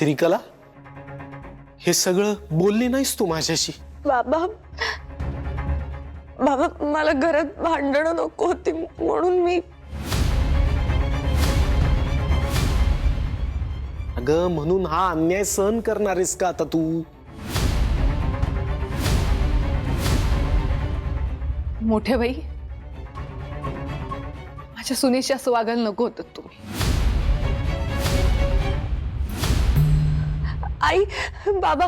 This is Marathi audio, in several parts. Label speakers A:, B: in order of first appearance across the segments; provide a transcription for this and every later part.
A: श्रीकला, हे सगळं बोलली नाहीस तू माझ्याशी?
B: बाबा बाबा मला घरात भांडणं नको होती म्हणून मी
A: अगं म्हणून हा अन्याय सहन करणार आहेस का आता तू?
C: मोठे भाई, माझ्या सुनेशी असं वागायला नको होतं तुम्ही.
B: आई बाबा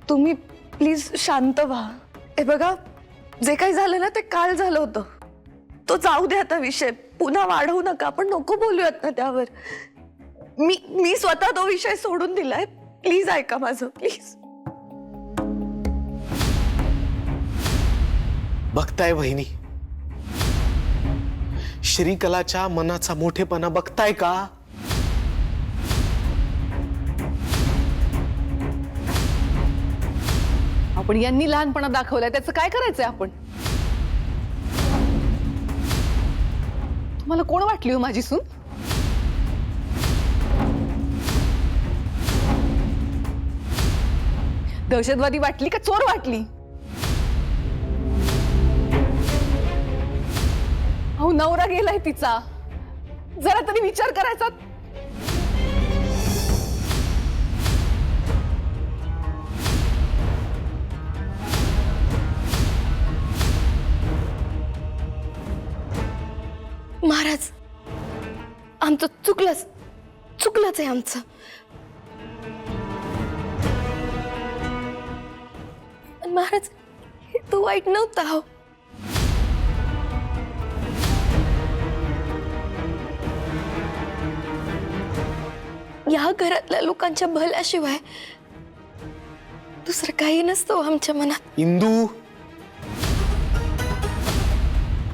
B: तुम्ही प्लीज शांत व्हा. हे बघा, जे काही झालं ना ते काल झालं होतं. तो जाऊ दे आता विषय, पुन्हा वाढवू नका. आपण नको बोलूयात ना त्यावर. मी स्वतः तो विषय सोडून दिलाय. प्लीज ऐका माझं, प्लीज.
A: बघताय बहिणी, श्रीकलाच्या मनाचा मोठेपणा बघताय का?
C: आपण यांनी लहानपणा दाखवलाय, त्याचं काय करायचंय आपण? तुम्हाला कोण वाटली हो माझी सून? दहशतवादी वाटली का चोर वाटली? अहो, नवरा गेलाय तिचा, जरा तरी विचार करायचा.
B: महाराज, आमचं चुकलंच आहे आमचं. महाराज, हे तो वाईट नव्हता. हो, या घरातल्या लोकांच्या भल्याशिवाय दुसरं काही नसतं आमच्या मनात.
A: इंदू,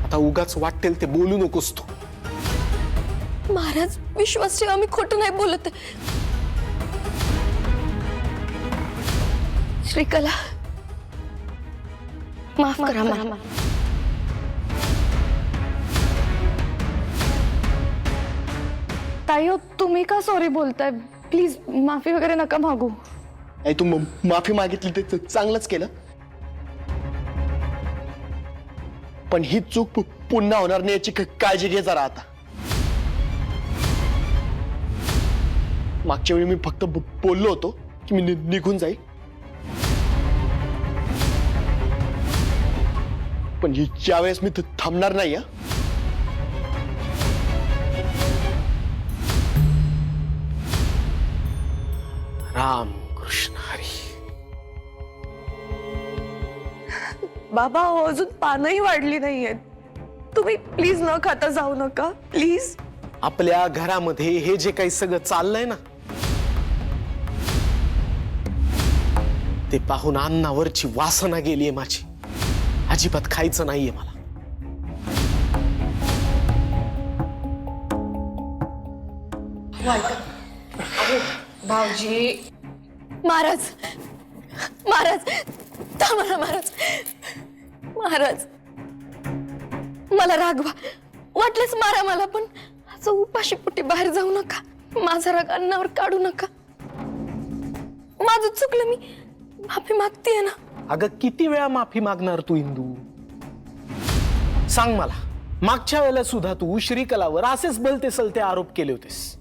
A: आता उगाच वाटेल ते बोलू नकोस तू.
B: महाराज, विश्वास ठेवा, मी खोटं नाही बोलत. श्रीकला, माफ करा मला. ताई, तुम्ही का सॉरी बोलताय? प्लीज माफी वगैरे नका मागू.
D: आई, तू माफी मागितली ते चांगलंच केलं, पण ही चूक पुन्हा होणार नाही याची काळजी घे जरा. आता मागच्या वेळी मी फक्त बोललो होतो की मी निघून जाईल, पण ज्या वेळेस मी थांबणार नाही.
A: राम कृष्ण हरी.
B: बाबा, अजून पानही वाढली नाहीयेत. तुम्ही प्लीज न खाता जाऊ नका, प्लीज.
A: आपल्या घरामध्ये हे जे काही सगळं चाललंय ना, ते पाहून अन्नावरची वासना गेलीये माझी. अजिबात खायचं नाहीये मला.
C: भाऊजी,
B: महाराज, महाराज, थांबा ना महाराज. महाराज, मला रागवा, वाटलेच मारा मला, पण असं उपाशीपोटी बाहेर जाऊ नका. माझा राग अन्नावर काढू नका. माझं चुकलं, मी माफी मागतेय ना.
A: अगं, किती वेळा माफी मागणार तू इंदू? सांग मला. मागच्या वेळेला सुद्धा तू श्रीकलावर असेच बोलते सलते आरोप केले होतेस.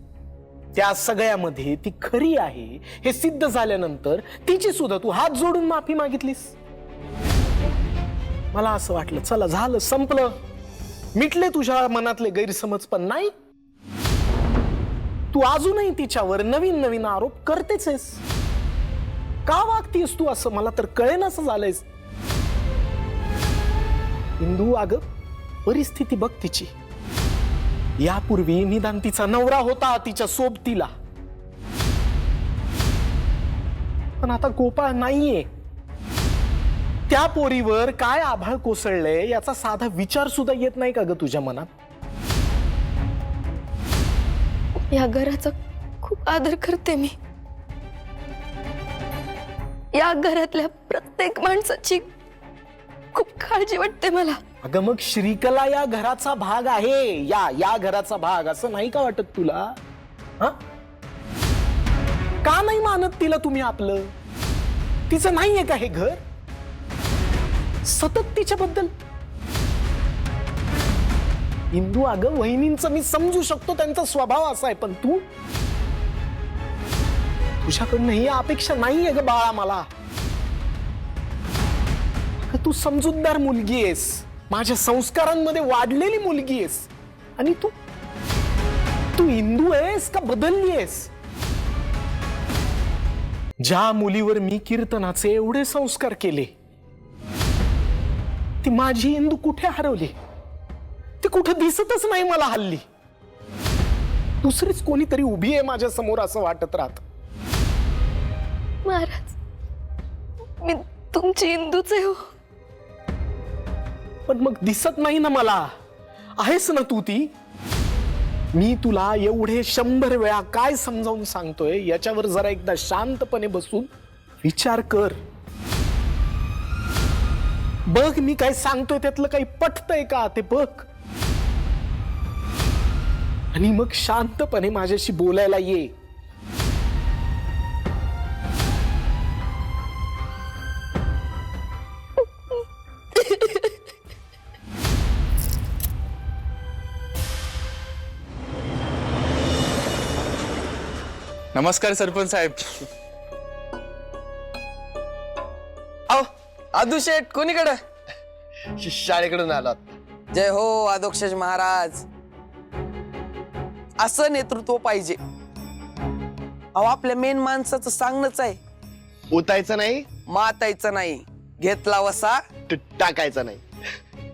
A: त्या सगळ्यामध्ये ती खरी आहे हे सिद्ध झाल्यानंतर तिची सुद्धा तू हात जोडून माफी मागितलीस. मला असं वाटलं चला झालं, संपलं, मिटले तुझ्या मनातले गैरसमज, पण नाही. तू अजूनही तिच्यावर नवीन नवीन आरोप करतेच आहेस. का वागतीस तू असं मला तर कळेनासं झालंयस. इंदू, अगं परिस्थिती बघ तिची. यापूर्वी निदान तिचा नवरा होता तिच्या सोबतीला, पण आता गोपाळ नाहीये. त्या पोरीवर काय आभाळ कोसळलंय याचा साधा विचार सुद्धा येत नाही का ग तुझ्या मनात?
B: या घराचा खूप आदर करते मी. या घरातल्या प्रत्येक माणसाची खूप काळजी वाटते मला.
A: अगं मग श्रीकला या घराचा भाग आहे, या घराचा भाग, असं नाही का वाटत तुला? हा? का नाही मानत तिला तुम्ही आपलं? तिचं नाहीये का हे घर? सतत तिच्याबद्दल इंदू, अगं वहिनींचं मी समजू शकतो, त्यांचा स्वभाव असा आहे, पण तुझ्याकडनं ही अपेक्षा नाहीये ग बाळा मला. तू समजूतदार मुलगी आहेस, माझ्या संस्कारांमध्ये वाढलेली मुलगी आहेस, आणि तू इंदू आहेस का बदलली आहेस? ज्या मुलीवर मी कीर्तनाचे एवढे संस्कार केले, ती माझी इंदू कुठे हरवली? ती कुठे दिसतच नाही मला हल्ली. दुसरीच कोणीतरी उभी आहे माझ्या समोर असं वाटत राहत.
B: महाराज, मी तुमची इंदूच आहे हो.
A: पण मग दिसत नाही ना मला. आहेस ना तू ती? मी तुला एवढे 100 वेळा काय समजावून सांगतोय, याच्यावर जरा एकदा शांतपणे बसून विचार कर. बघ मी काय सांगतोय त्यातलं काही पटतंय का ते बघ, आणि मग शांतपणे माझ्याशी बोलायला ये.
E: नमस्कार सरपंच साहेब.
F: आओ आदुशेठ कोणीकडे?
D: शाळेकडून आलात.
F: जय हो आदोक्षज महाराज. असं नेतृत्व पाहिजे. अहो आपल्या मेन माणसाचं सांगणंच आहे,
D: उतायचं नाही,
F: मातायचं नाही, घेतला वसा
D: टाकायचं नाही.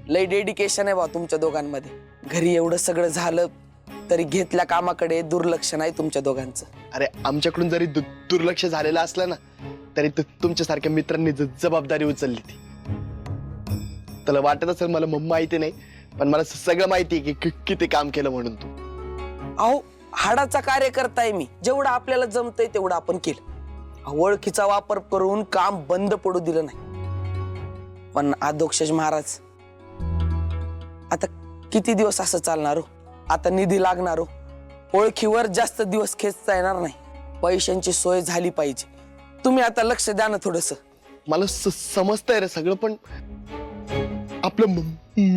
F: लय डेडिकेशन आहे बा तुमच्या दोघांमध्ये. घरी एवढं सगळं झालं तरी घेतल्या कामाकडे दुर्लक्ष नाही तुमच्या दोघांचं.
D: अरे आमच्याकडून जरी दुर्लक्ष झालेलं असलं ना, तरी तुमच्यासारख्या मित्रांनी जबाबदारी उचलली ती. तुला वाटत असेल मला माहिती नाही, पण मला सगळं माहिती आहे की किती काम केलं म्हणून तू.
F: अहो हाडाचा कार्य करताय मी. जेवढं आपल्याला जमतंय तेवढं आपण केलं. ओळखीचा वापर करून काम बंद पडू दिलं नाही. पण आदोक्षज महाराज, आता किती दिवस असं चालणार हो? आता निधी लागणार हो. ओळखीवर जास्त दिवस खेचता येणार नाही. पैशांची सोय झाली पाहिजे. तुम्ही आता लक्ष द्या ना थोडस.
D: मला समजतंय रे सगळं, पण आपलं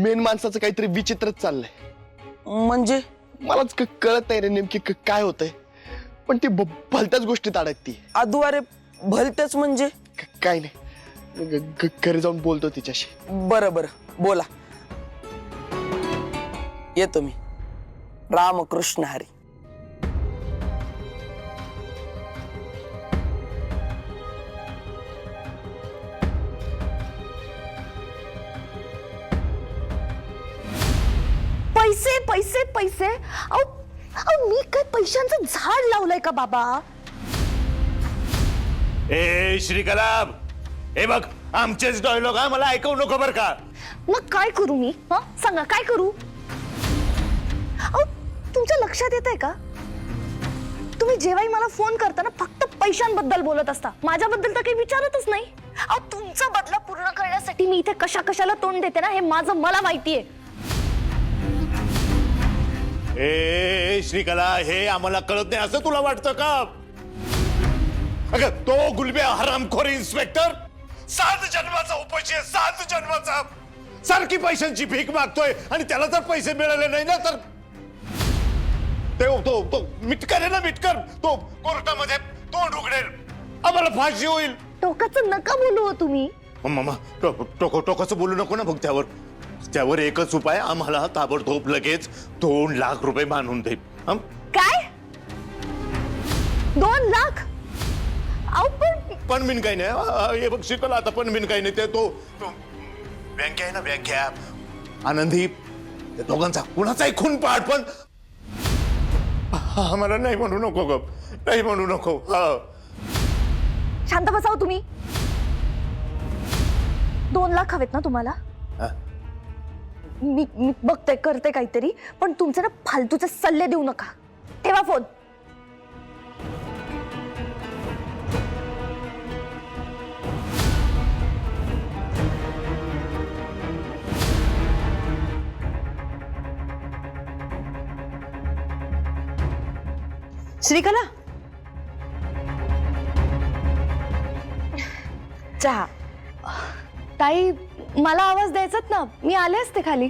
D: मेन माणसाचं काहीतरी विचित्रच चाललंय.
F: म्हणजे
D: मलाच कळत नाही रे नेमकी काय होतंय, पण ती भलत्याच गोष्टीत अडकती.
F: अद्वारे भलतेच म्हणजे?
D: काय नाही, घरी जाऊन बोलतो तिच्याशी.
F: बरं बरं बोला. येतो मी. रामकृष्ण हरी.
B: पैसे पैसे पैसे, अहो मी काय पैशांचं झाड लावलंय का बाबा?
G: ए श्रीकला, हे बघ आमचेच डायलॉग हा, मला ऐकवू नको बर का.
B: मग काय करू मी? सांगा काय करू? अहो तुमच्या लक्षात येत आहे का, तुम्ही जेव्हाही मला फोन करताना फक्त पैशांबद्दल बोलत असता, माझ्याबद्दल तर काही विचारतच नाही. अहो तुमचा बदला पूर्ण करण्यासाठी मी इथे कशाला तोंड देते ना, हे माझं मला माहितीये.
G: ए श्रीकला, हे आम्हाला कळत नाही असं तुला वाटतं का? अगं तो गुलबे हरामखोर इन्स्पेक्टर 7 जन्माचा उपाशी आहे, 7 जन्माचा. सारखी पैशांची भीक मागतोय, आणि त्याला जर पैसे मिळाले नाही ना तर तो मिटकर आहे ना, मिटकर. तो कोर्टामध्ये तोंड उघडेल, आम्हाला फाशी होईल.
B: टोकाचं नका बोलू हो तुम्ही.
G: मामा टोकाचं बोलू नको ना. बघ त्यावर एकच उपाय, आम्हाला ताबडतोब लगेच 2 लाख रुपये मानून दे.
B: काय 2 लाख? अहो
G: पण बिन काही नाही. हे बघ शिकला आता, पण बिन काही नाही. ते तो बँक आहे ना, बँक आनंदी, त्या दोघांचा कुणाचाही खून पाड, पण आम्हाला नाही म्हणू नको ग, नाही म्हणू नको.
B: शांत बसाव तुम्ही. 2 लाख हवेत ना तुम्हाला? मी बघते, करते काहीतरी, पण तुमचे ना फालतूचे सल्ले देऊ नका. ठेवा फोन. श्रीकला चहा. ताई मला आवाज द्यायचात ना, मी आले असते खाली.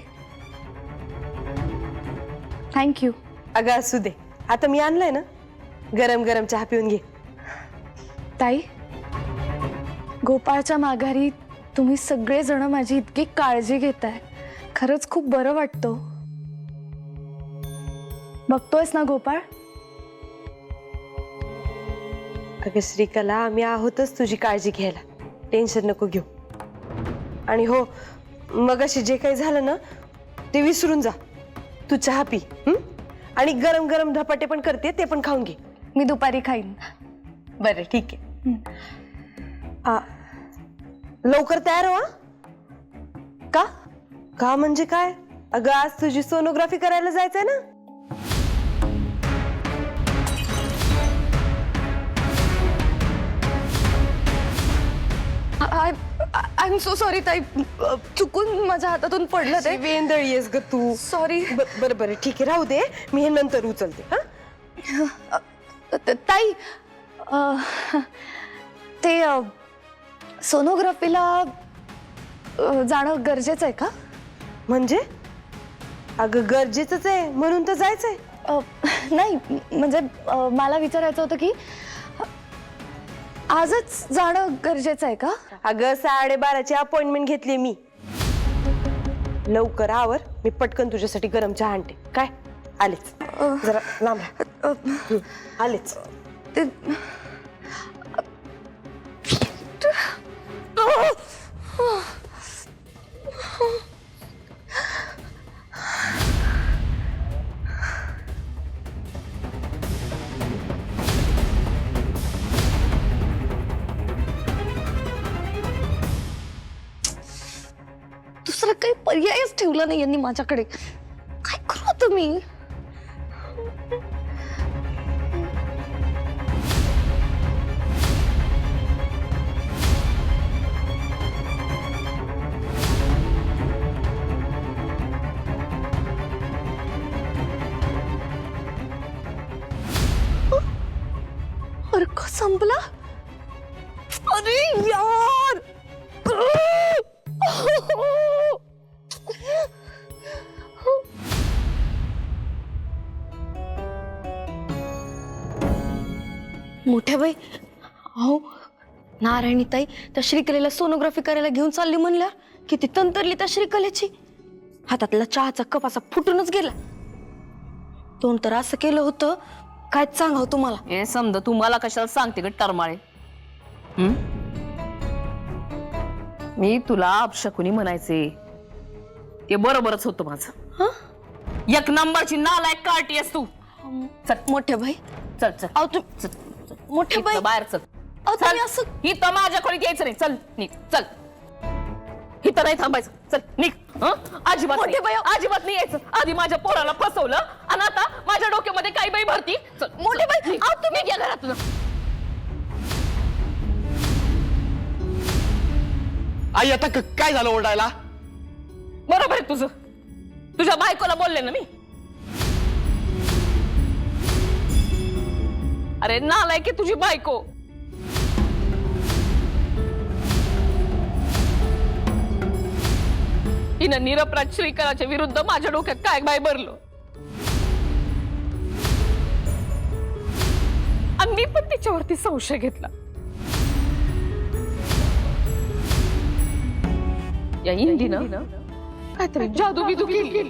B: थँक्यू.
E: अगं असू दे, आता मी आणलाय ना, गरम गरम चहा पिऊन घे.
B: ताई गोपाळच्या माघारी तुम्ही सगळेजण माझी इतकी काळजी घेताय, खरंच खूप बरं वाटतं. बघतोयस ना गोपाळ.
E: अगं श्रीकला, आम्ही आहोतच तुझी काळजी घ्यायला, टेन्शन नको घेऊ. आणि हो, मगाशी जे काही झालं ना ते विसरून जा. तू चहा पी, आणि गरम गरम धपाटे पण करते, ते पण खाऊन घे.
B: मी दुपारी खाईन.
E: बरं ठीक आहे. लवकर तयार व्हा.
B: का?
E: का म्हणजे काय? अगं आज तुझी सोनोग्राफी करायला जायचंय ना.
B: आय एम सो सॉरी ताई, चुकून माझ्या हातातून पडलं ते.
E: वेंदळी आहेस ग तू.
B: सॉरी.
E: बरं बरं ठीक आहे, राहू दे, मी हे नंतर उचलते. हा
B: ताई ते सोनोग्राफीला जाणं गरजेचं आहे का?
E: म्हणजे अगं गरजेचंच आहे म्हणून तर जायचंय.
B: नाही म्हणजे मला विचारायचं होतं की आजच जाणं गरजेचं आहे का?
E: अगं 12:30ची अपॉइंटमेंट घेतली मी. लवकर आवर, मी पटकन तुझ्यासाठी गरम चहा आणते. काय आलेच, जरा लांब राहा. आलेच.
B: ते दुसरा काही पर्यायच ठेवला नाही यांनी माझ्याकडे. काय करू आता मी? अर्क संपला. अरे यार. मोठ्या बाई, अहो नारायणीताई त्या श्रीकलेला सोनोग्राफी करायला घेऊन चालली म्हणल्यावर किती तंतरली त्या श्रीकलेची. हातातला चहाचा कप असा फुटूनच गेला. तोंड तर असं केलं होतं काय सांगाव तुम्हाला.
C: हे समजा तू मला कशाला सांगते ग टरमाळे. मी तुला अपशकुनी म्हणायचे, ते बरोबरच होतं माझं. एक नंबरची नालायक कार्टी आहेस तू. चल
B: मोठ्या बाई,
C: चल चल
B: अहो तू मोठ्या बाई,
C: इथं बाहेर चल.
B: अहो तुम्ही असं.
C: इथं माझ्या खोलीत यायचं नाही. चल निघ, चल. इथं नाही थांबायचं. चल निघ. अजिबात नाही.
B: मोठे बाई,
C: अजिबात नाही यायचं. आधी माझ्या पोराला फसवलं आणि आता माझ्या डोक्यामध्ये काही बाई भरती. चल
B: मोठे बाई,
C: अहो तुम्ही घ्या घरातून.
D: आई आता काय झालं ओरडायला?
C: बरोबर आहे तुझं. तुझ्या बायकोला बोलले ना मी. अरे नालायक की तुझी बायको. हिनं निरपराध श्रीकराच्या विरुद्ध माझ्या डोक्यात काय बाय भरलं. आणि मी पण तिच्यावरती संशय घेतला. या इंदीनं काहीतरी जादू बिदू केली.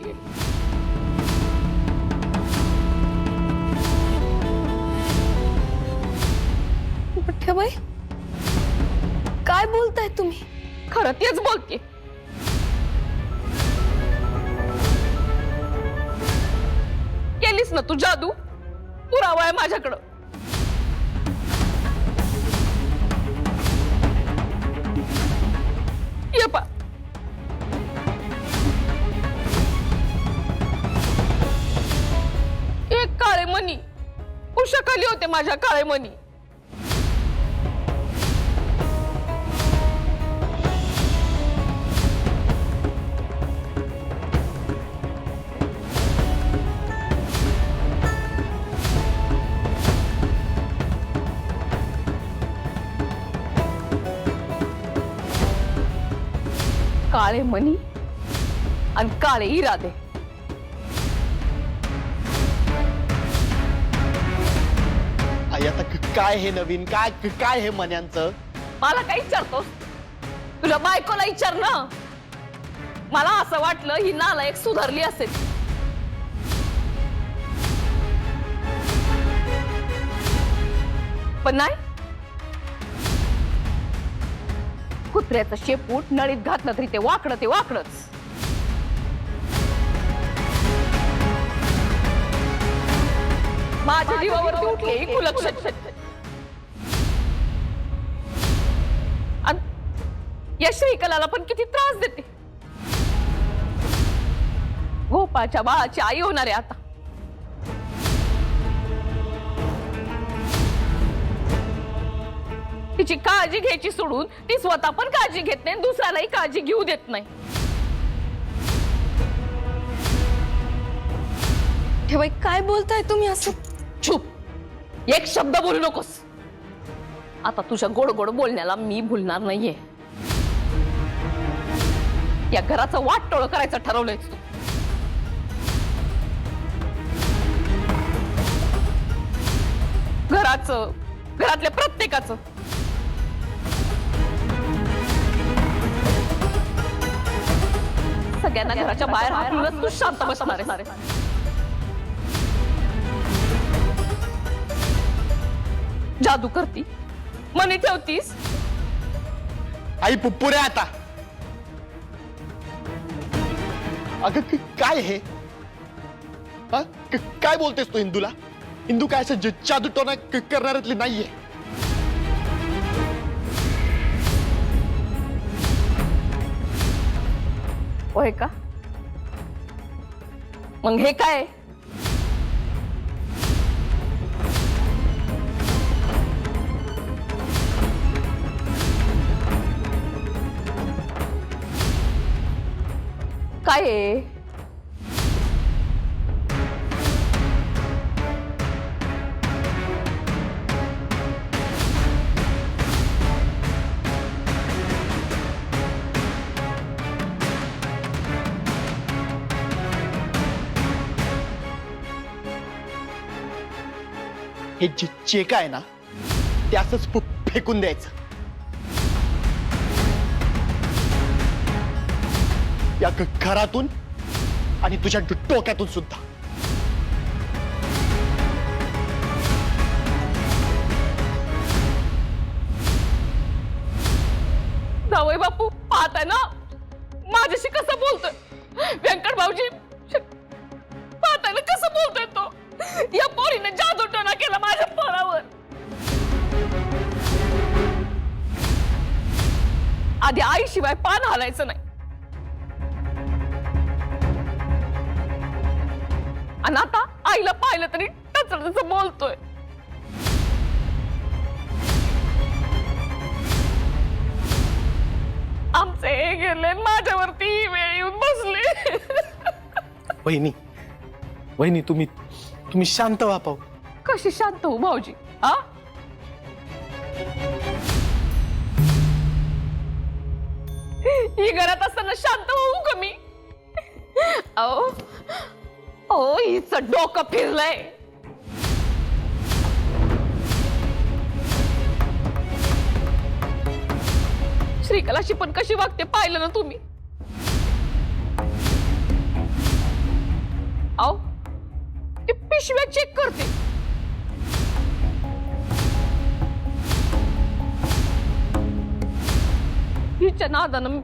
B: मोठ्या बाई काय बोलताय तुम्ही?
C: खरं तेच बोलते. केलीस ना तू जादू. पुरावा आहे माझ्याकडं. ये पा. एक काळे मणी उशाखाली होते माझ्या. काळे मणी काळे मनी आणि काळे इरादे.
D: आई आता काय हे नवीन, काय काय हे मन्यांचं?
C: मला काय विचारतोस? तुझ्या बायकोला विचार ना. मला असं वाटलं ही नालायक सुधारली असेल. पण नाही. कुत्र्याचं शेपूट नळीत घातलं तरी ते वाकडच. माझ्या जीवावरती उठले ही कुलक्षण. आणि या श्रीकलाला पण किती त्रास देते. गोपाळच्या बाळाची आई होणार आहे आता. तिची काळजी घ्यायची सोडून ती स्वतः पण काळजी घेत नाही, दुसऱ्यालाही काळजी घेऊ देत नाही.
B: ठेवाई काय बोलताय तुम्ही असं?
C: चुप. एक शब्द बोलू नकोस. आता तुझ्या गोड गोड बोलण्याला मी भुलणार नाहीये. या घराचं वाटोळ करायचं ठरवलंय तू. घरातल्या प्रत्येकाचं. सगळ्यांना घराच्या बाहेर हाकलूनच तू शांत बसणार आहे. जादू करती, मनी ठेवतीस.
D: आई पुरे आता. अगं काय हे? हा? काय बोलतेस तू हिंदूला? हिंदू काय असं जादू टोना करणाऱ्यातली नाहीये.
C: होय का? मग हे काय? काय आहे?
D: हे जे काय ना ते असंच फेकून द्यायचं. या घरातून आणि तुझ्या डोक्यातून सुद्धा.
C: जावई बापू पाहताय ना माझ्याशी कसं बोलतोय. व्यंकट भाऊजी पाहताय ना कसं बोलतोय तो. या पोरीने जादूटोना केला माझ्या पोरावर. आधी आईशिवाय पान हालायचं नाही. आणि आता आईला पाहिलं तरी टचर बोलतोय. आमचे हे गेले, माझ्यावरती ही वेळ येऊन बसले.
A: वहिनी तुम्ही शांत व्हा पाहू.
C: कशी शांत हो भाऊजी? हा, ही घरात असताना शांत होऊ का मी? ओ हिचं डोकं फिरलंय. श्रीकलाशी पण कशी वागते पाहिलं ना तुम्ही. आओ ती पिशव्या चेक करते. हिच्या नादानं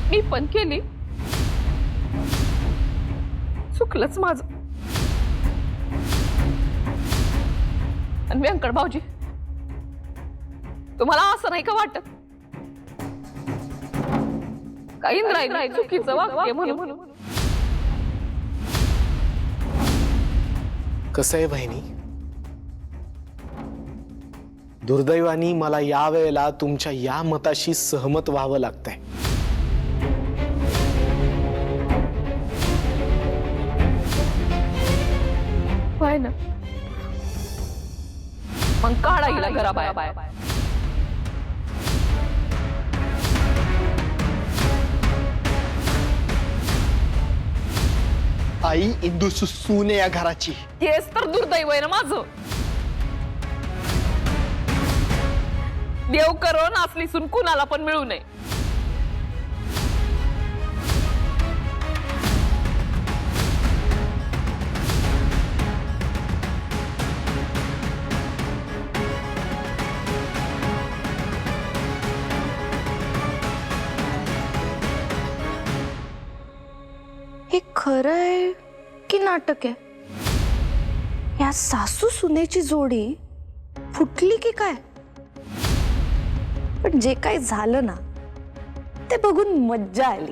C: मी पण केली. चुकलंच माझं. आणि व्यंकट भाऊजी तुम्हाला असं नाही का वाटत? काही नाही चुकीचं वाक्य म्हणून.
A: कसं आहे बहिणी, दुर्दैवानी मला या वेळेला तुमच्या या मताशी सहमत व्हावं लागतंय.
C: होय ना. मग काढा हिला घराबाहेर.
D: आई इंदू सून आहे या घराची.
C: तेच तर दुर्दैव आहे ना माझं. देव करो ना असली सून कुणाला पण मिळू नये.
B: हे खरं आहे की नाटक आहे? या सासू सुनेची जोडी फुटली की काय? पण जे काही झालं ना ते बघून मज्जा आली.